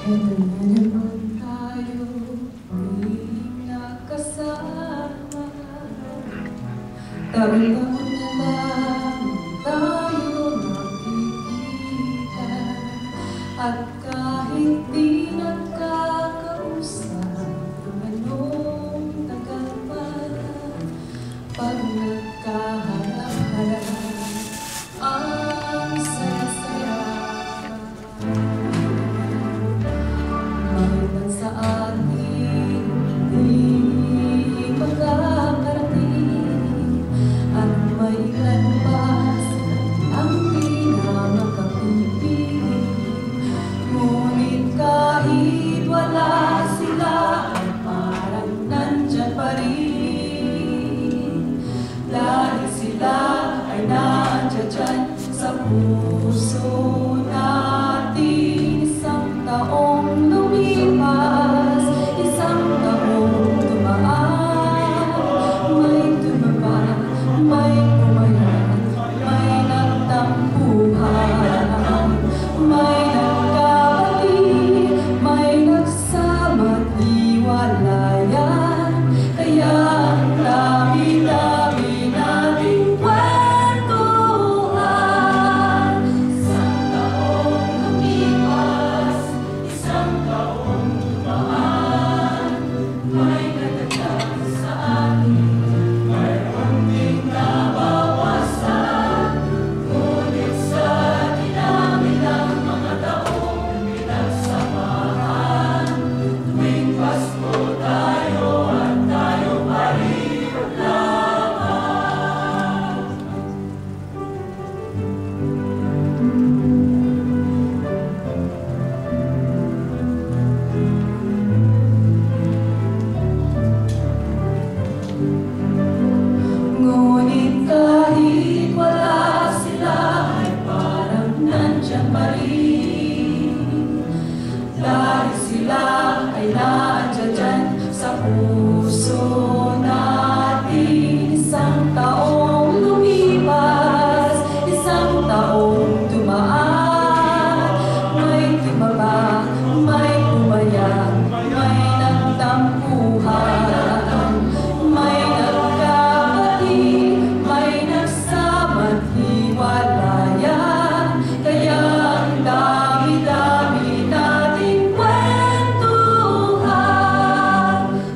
Eto na naman tayo, muling nakasama. Taon-taon na lang tayo nakikita. At kahit di nagkakausap, anong tagal pa na pag nagkaharap-harap, ang saya-saya. Maliban sa ating hindi magkakarating, at may ilan pa ang di na makapipili. Ngunit kahit wala sila, ay parang nandyan pa rin. Dahil sila ay nandiyan sa puso natin. Isang taong lumipas, isang taong dumaan, may tumaba, may pumayat, may nagtampuhan, may nagkabati, may nagsama't iwalayan. Kaya ang dami-dami nating kwentuhan. Isang taong lumipas, isang taong dumaan, may nagdagdag sa atin, may unting nabawasan. Ngunit sa dinami ng mga taong pinagsamahan, tuwing Pasko tayo at tayo pa rin lamang. Ngunit kahit wala sila, ay parang nandyan pa rin. Dahil sila ay nandiyan sa puso natin. Isang taong lumipas, isang taong dumaan, may tumaba, may pumayat, may nagtampuhan, may nagkabati, may nagsama't hiwalayan. Kaya ang dami-dami nating kwentuhan.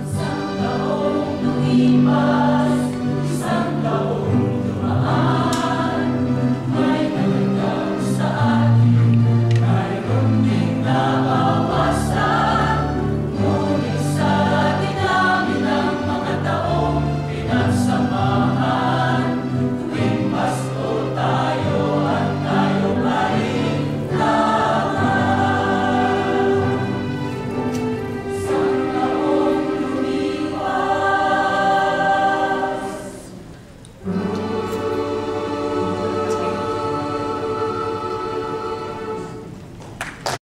Isang taong lumipas,